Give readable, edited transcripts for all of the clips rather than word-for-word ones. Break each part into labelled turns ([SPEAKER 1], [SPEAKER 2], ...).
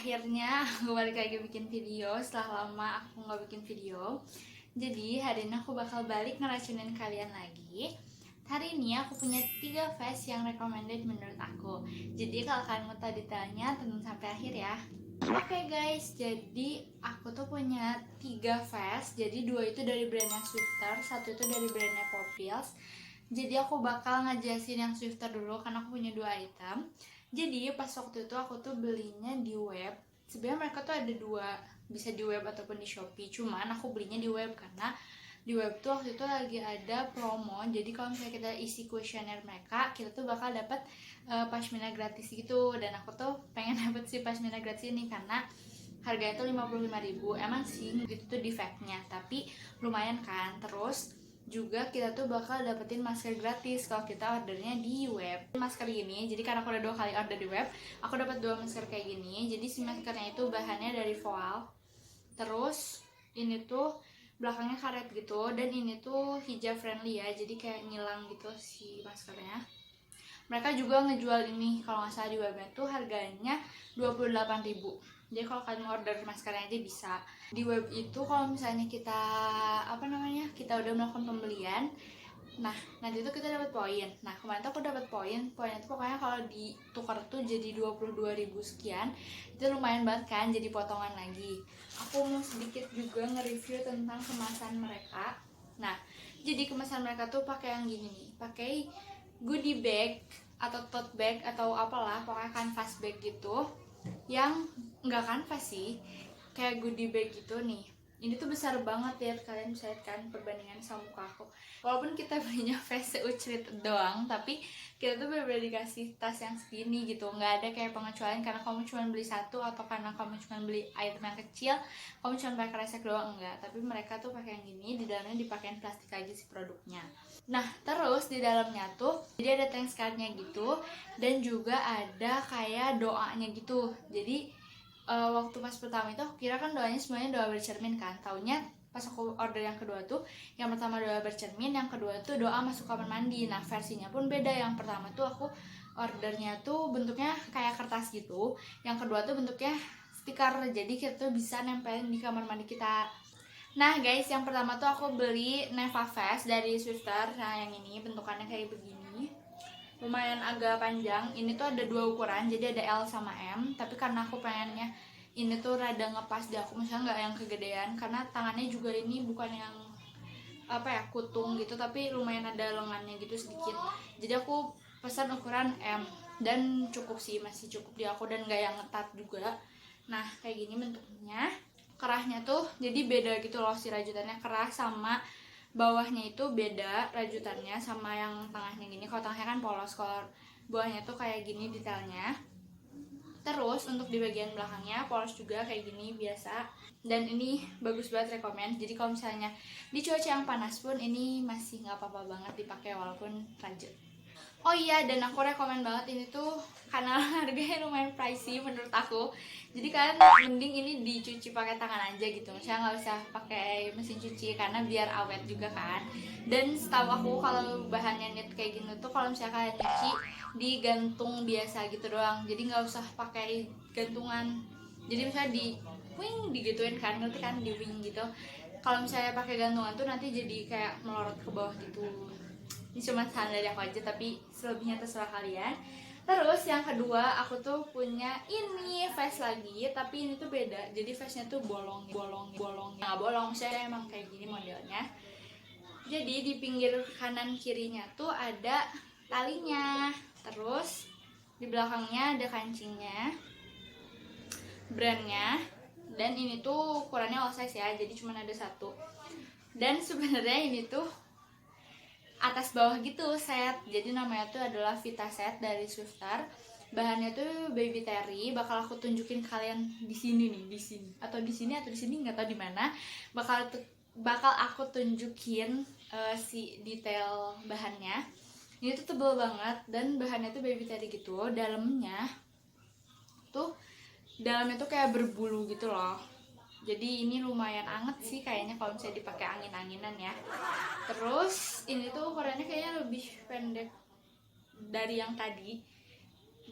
[SPEAKER 1] Akhirnya aku balik lagi bikin video setelah lama aku nggak bikin video. Jadi hari ini aku bakal balik ngeracunin kalian lagi. Hari ini aku punya 3 face yang recommended menurut aku. Jadi kalau kalian mau tahu detailnya tonton sampai akhir ya. Oke guys, jadi aku tuh punya 3 face. Jadi 2 itu dari brandnya Swifter, 1 itu dari brandnya Popils. Jadi aku bakal ngejelasin yang Swifter dulu karena aku punya 2 item. Jadi pas waktu itu aku tuh belinya di web. Sebenarnya mereka tuh ada 2, bisa di web ataupun di Shopee. Cuman aku belinya di web karena di web tuh waktu itu lagi ada promo. Jadi kalau misalnya kita isi kuesioner mereka, kita tuh bakal dapat pashmina gratis gitu. Dan aku tuh pengen dapet si pashmina gratis ini karena harganya tuh 55.000. Emang sih gitu tuh defectnya, tapi lumayan kan. Terus juga kita tuh bakal dapetin masker gratis kalau kita ordernya di web. Masker gini, jadi karena aku udah 2 kali order di web, aku dapat 2 masker kayak gini. Jadi si maskernya itu bahannya dari voal. Terus ini tuh belakangnya karet gitu, dan ini tuh hijab friendly ya, jadi kayak ngilang gitu si maskernya. Mereka juga ngejual ini kalau nggak salah di webnya tuh harganya 28.000. Jadi kalau kalian mau order maskernya aja bisa. Di web itu kalau misalnya kita kita udah melakukan pembelian, nah nanti tuh kita dapat poin. Nah kemarin tuh aku dapat poinnya tuh pokoknya kalau ditukar tuh jadi 22.000 sekian. Itu lumayan banget kan, jadi potongan lagi. Aku mau sedikit juga nge-review tentang kemasan mereka. Nah jadi kemasan mereka tuh pakai yang gini nih, pakai goodie bag atau tote bag atau apalah, pokoknya canvas bag gitu, yang nggak kanvas sih, kayak goodie bag gitu nih. Ini tuh besar banget ya, kalian bisa lihat kan perbandingan sama muka aku. Walaupun kita belinya face ucrit doang, tapi kita tuh bener-bener dikasih tas yang segini gitu. Nggak ada kayak pengecualian karena kamu cuma beli satu atau karena kamu cuma beli item yang kecil kamu cuma pakai kresek doang, enggak. Tapi mereka tuh pakai yang gini, di dalamnya dipakein plastik aja si produknya. Nah terus di dalamnya tuh jadi ada thanks cardnya gitu, dan juga ada kayak doanya gitu. Jadi waktu pas pertama itu aku kira kan doanya semuanya doa bercermin kan, taunya pas aku order yang kedua tuh yang pertama doa bercermin, yang kedua tuh doa masuk kamar mandi. Nah versinya pun beda. Yang pertama tuh aku ordernya tuh bentuknya kayak kertas gitu, yang kedua tuh bentuknya stiker, jadi kita tuh bisa nempelin di kamar mandi kita. Nah guys, yang pertama tuh aku beli Neva Face dari Swifter. Nah yang ini bentukannya kayak begini, lumayan agak panjang. Ini tuh ada 2 ukuran, jadi ada L sama M. Tapi karena aku pengennya ini tuh rada ngepas di aku, misalnya nggak yang kegedean, karena tangannya juga ini bukan yang kutung gitu, tapi lumayan ada lengannya gitu sedikit. Jadi aku pesan ukuran M, dan cukup sih, masih cukup di aku, dan nggak yang ngetat juga. Nah kayak gini bentuknya. Kerahnya tuh jadi beda gitu loh, si rajutannya kerah sama bawahnya itu beda rajutannya sama yang tengahnya gini. Kalau tengahnya kan polos, kalau bawahnya tuh kayak gini detailnya. Terus untuk di bagian belakangnya polos juga kayak gini biasa, dan ini bagus banget, rekomend. Jadi kalau misalnya di cuaca yang panas pun ini masih nggak apa-apa banget dipakai walaupun rajut. Oh iya, dan aku rekomen banget ini tuh karena harganya lumayan pricey menurut aku. Jadi kalian mending ini dicuci pakai tangan aja gitu, misalnya nggak usah pakai mesin cuci karena biar awet juga kan. Dan setahu aku kalau bahannya knit kayak gini tuh kalau misalnya kalian cuci digantung biasa gitu doang, jadi nggak usah pakai gantungan. Jadi misalnya di wing digituin kan, ngerti kan, di wing gitu. Kalau misalnya pakai gantungan tuh nanti jadi kayak melorot ke bawah gitu. Ini cuma saran dari aku aja, tapi selebihnya terserah kalian. Terus yang kedua aku tuh punya ini face lagi, tapi ini tuh beda. Jadi face-nya tuh bolong. Nggak bolong, saya emang kayak gini modelnya. Jadi di pinggir kanan kirinya tuh ada talinya. Terus di belakangnya ada kancingnya, brandnya. Dan ini tuh ukurannya all size ya, jadi cuma ada 1. Dan sebenarnya ini tuh atas bawah gitu set, jadi namanya tuh adalah Vita Set dari Swifter. Bahannya tuh baby terry. Bakal aku tunjukin kalian di sini nih, di sini atau di sini nggak tahu di mana. Bakal aku tunjukin si detail bahannya. Ini tuh tebel banget, dan bahannya tuh baby terry gitu. Dalamnya tuh kayak berbulu gitu loh. Jadi ini lumayan anget sih kayaknya kalau misalnya dipakai angin-anginan ya. Terus ini tuh ukurannya kayaknya lebih pendek dari yang tadi.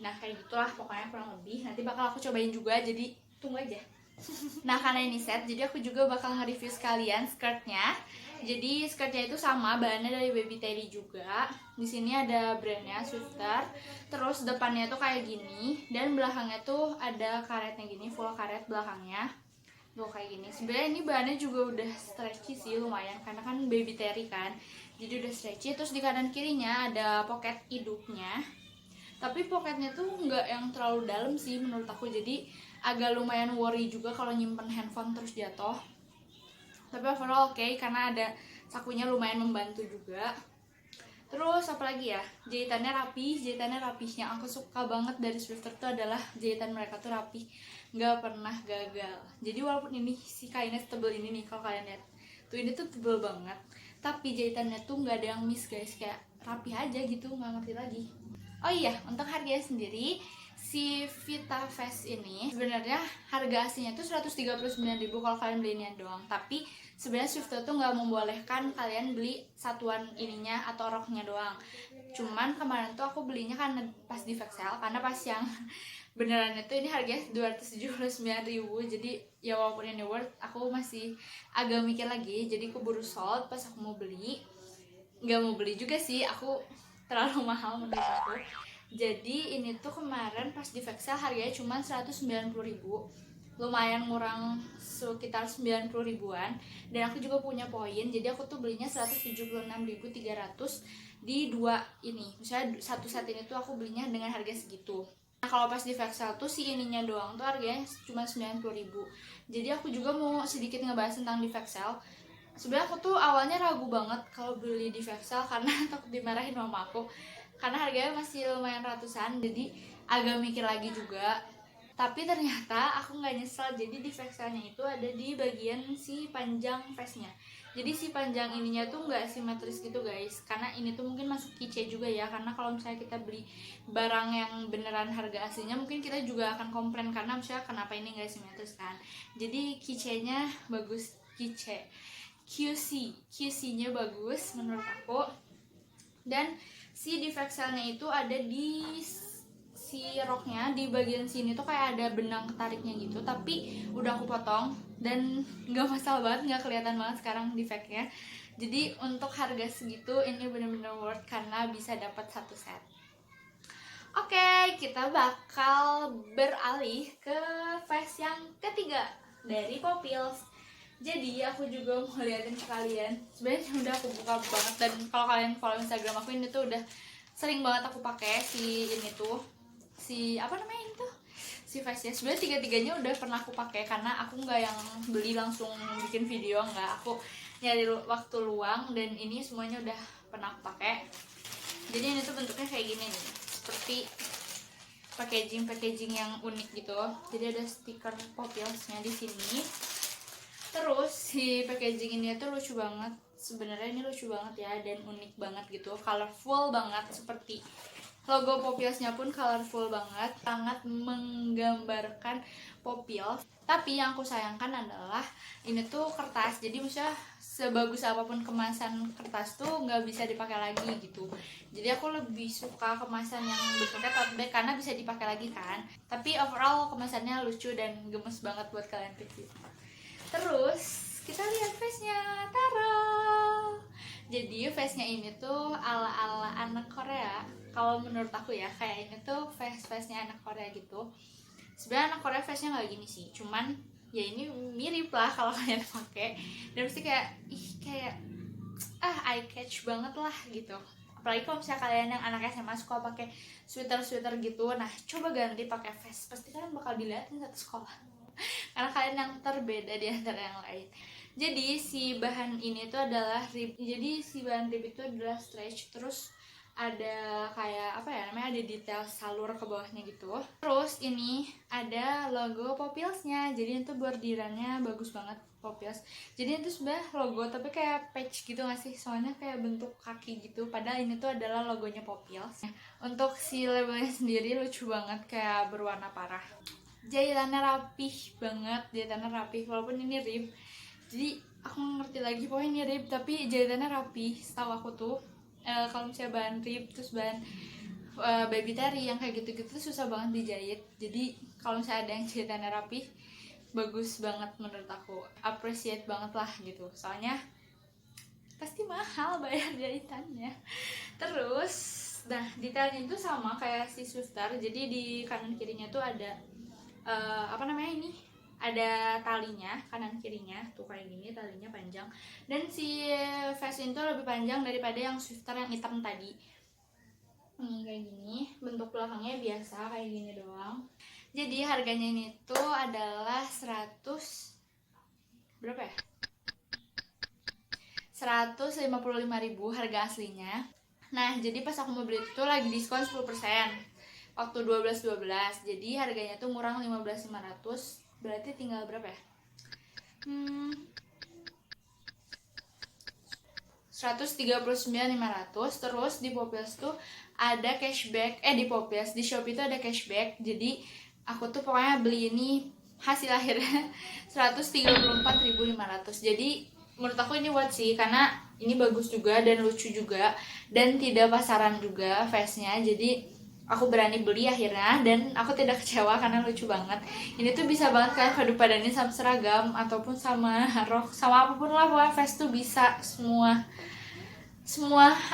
[SPEAKER 1] Nah kayak gitulah pokoknya kurang lebih. Nanti bakal aku cobain juga, jadi tunggu aja. Nah karena ini set, jadi aku juga bakal nge-review sekalian skirtnya. Jadi skirtnya itu sama, bahannya dari Baby Teddy juga. Di sini ada brandnya Swifter. Terus depannya tuh kayak gini, dan belakangnya tuh ada karetnya gini, full karet belakangnya. Tuh kayak gini. Sebenarnya ini bahannya juga udah stretchy sih lumayan, karena kan Baby Teddy kan. Jadi udah stretchy. Terus di kanan kirinya ada pocket hidupnya. Tapi pocketnya tuh nggak yang terlalu dalam sih menurut aku, jadi agak lumayan worry juga kalau nyimpen handphone terus jatuh. Tapi overall oke, karena ada sakunya lumayan membantu juga. Terus apalagi ya, jahitannya rapi, jahitannya rapihnya aku suka banget dari Swifter tuh adalah jahitan mereka tuh rapi, nggak pernah gagal. Jadi walaupun ini si kainnya tebel ini nih, kalau kalian lihat tuh ini tuh tebel banget, tapi jahitannya tuh nggak ada yang miss guys, kayak rapi aja gitu, nggak ngerti lagi. Oh iya, untuk harganya sendiri, si Vita Vest ini sebenarnya harga aslinya tuh 139.000 kalau kalian belinya doang. Tapi sebenarnya Swifter tuh nggak membolehkan kalian beli satuan ininya atau roknya doang. Cuman kemarin tuh aku belinya kan pas di Vexel, karena pas yang beneran itu ini harganya 279.000. Jadi ya walaupun ini worth, aku masih agak mikir lagi. Jadi aku buru sold pas aku mau beli. Nggak mau beli juga sih, aku terlalu mahal menurut aku. Jadi ini tuh kemarin pas di Vexel harganya cuma 190.000, lumayan ngurang sekitar 90 ribuan. Dan aku juga punya poin, jadi aku tuh belinya 176.300 di dua ini. Misalnya satu set ini tuh aku belinya dengan harga segitu. Nah kalau pas di Vexel tuh si ininya doang tuh harganya cuma 90.000. Jadi aku juga mau sedikit ngebahas tentang di Vexel. Sebenarnya aku tuh awalnya ragu banget kalau beli di Vexel karena takut dimarahin mama aku, karena harganya masih lumayan ratusan, jadi agak mikir lagi juga. Tapi ternyata aku nggak nyesel. Jadi di Vexelnya itu ada di bagian si panjang vestnya. Jadi si panjang ininya tuh nggak simetris gitu guys, karena ini tuh mungkin masuk keychain juga ya, karena kalau misalnya kita beli barang yang beneran harga aslinya mungkin kita juga akan komplain karena misalnya kenapa ini nggak simetris kan. Jadi keychainnya bagus, keychain QC-nya bagus menurut aku. Dan si di Vexelnya itu ada di si roknya, di bagian sini tuh kayak ada benang ketariknya gitu, tapi udah aku potong dan nggak masalah banget, nggak kelihatan banget sekarang defectnya. Jadi untuk harga segitu ini bener-bener worth karena bisa dapat satu set. Oke, kita bakal beralih ke face yang ketiga dari Popils. Jadi aku juga mau liatin ke kalian. Sebenarnya udah aku buka banget, dan kalau kalian follow Instagram aku ini tuh udah sering banget aku pakai si ini tuh, si apa namanya ini tuh, si face-nya. Sebenarnya tiga-tiganya udah pernah aku pakai karena aku nggak yang beli langsung bikin video, nggak, aku nyari waktu luang, dan ini semuanya udah pernah aku pakai. Jadi ini tuh bentuknya kayak gini nih, seperti packaging yang unik gitu. Jadi ada stiker Popilsnya di sini. Terus si packaging ini tuh lucu banget. Sebenarnya ini lucu banget ya, dan unik banget gitu, colorful banget, seperti logo Popilsnya pun colorful banget, sangat menggambarkan Popils. Tapi yang aku sayangkan adalah ini tuh kertas, jadi misalnya sebagus apapun kemasan kertas tuh nggak bisa dipakai lagi gitu. Jadi aku lebih suka kemasan yang bentuknya tote bag karena bisa dipakai lagi kan. Tapi overall kemasannya lucu dan gemes banget buat kalian review. Terus kita lihat face-nya, tara. Jadi face-nya ini tuh ala-ala anak Korea. Kalau menurut aku ya, kayak ini tuh face-nya anak Korea gitu. Sebenarnya anak Korea face-nya nggak gini sih, cuman ya ini mirip lah kalau kalian pakai. Dan pasti kayak kayak eye catch banget lah gitu. Apalagi kalau misalnya kalian yang anak SMA suka pakai sweater gitu, nah coba ganti pakai face, pasti kalian bakal dilihatin satu sekolah. Karena kalian yang terbeda di antara yang lain. Jadi si bahan ini tuh adalah rib. Jadi si bahan rib itu adalah stretch, terus ada kayak apa ya namanya, ada detail salur ke bawahnya gitu. Terus ini ada logo Popilsnya. Jadi itu bordirannya bagus banget Popils. Jadi itu sebenarnya logo tapi kayak patch gitu nggak sih? Soalnya kayak bentuk kaki gitu. Padahal ini tuh adalah logonya Popils. Untuk si labelnya sendiri lucu banget, kayak berwarna parah. Jahitannya rapih banget, walaupun ini rib. Jadi aku ngerti lagi pokoknya ini rib tapi jahitannya rapih setahu aku tuh. Kalau misalnya bahan rib terus bahan baby teri yang kayak gitu-gitu susah banget dijahit. Jadi kalau misalnya ada yang jahitannya rapi, bagus banget menurut aku, appreciate banget lah gitu, soalnya pasti mahal bayar jahitannya. Terus nah detailnya itu sama kayak si Swifter, jadi di kanan kirinya tuh ada apa namanya ini, ada talinya kanan kirinya tuh kayak gini, talinya panjang, dan si fashion itu lebih panjang daripada yang Swifter yang hitam tadi. Kayak gini, bentuk belakangnya biasa kayak gini doang. Jadi harganya ini tuh adalah 100 berapa ya? 155.000 harga aslinya. Nah, jadi pas aku mau beli itu lagi diskon 10% waktu 12.12. Jadi harganya tuh ngurang 15.500. Berarti tinggal berapa ya? 139.500. Terus di Popeyes tuh ada cashback. Di Popeyes, di Shopee itu ada cashback. Jadi aku tuh pokoknya beli ini hasil akhirnya 134.500. Jadi menurut aku ini worth sih, karena ini bagus juga dan lucu juga dan tidak pasaran juga face-nya. Jadi aku berani beli akhirnya dan aku tidak kecewa karena lucu banget. Ini tuh bisa banget kalian padu padanin sama seragam ataupun sama rok, sama apapun lah, pokoknya face tuh bisa, semua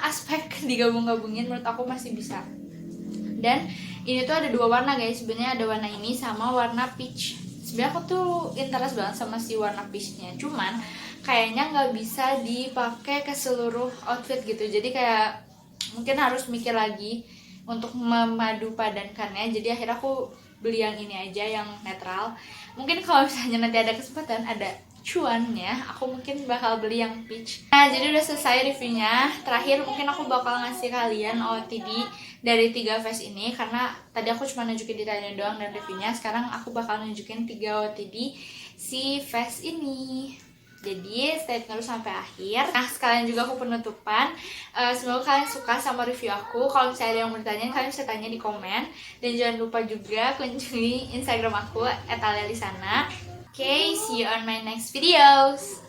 [SPEAKER 1] aspek digabung-gabungin menurut aku masih bisa. Dan ini tuh ada 2 warna guys, sebenarnya ada warna ini sama warna peach. Sebenarnya aku tuh interest banget sama si warna peachnya, cuman kayaknya nggak bisa dipakai ke seluruh outfit gitu. Jadi kayak mungkin harus mikir lagi untuk memadu padankannya. Jadi akhirnya aku beli yang ini aja, yang netral. Mungkin kalau misalnya nanti ada kesempatan, ada cuannya, aku mungkin bakal beli yang peach. Nah, jadi udah selesai reviewnya. Terakhir mungkin aku bakal ngasih kalian OOTD dari 3 face ini, karena tadi aku cuma nunjukin detailnya doang dan reviewnya. Sekarang aku bakal nunjukin 3 OOTD si face ini. Jadi stay terus sampai akhir. Nah, sekalian juga aku penutupan. Semoga kalian suka sama review aku. Kalau misalnya ada yang mau bertanya, kalian bisa tanya di komen. Dan jangan lupa juga kunjungi Instagram aku @alialisana. Okay, see you on my next videos.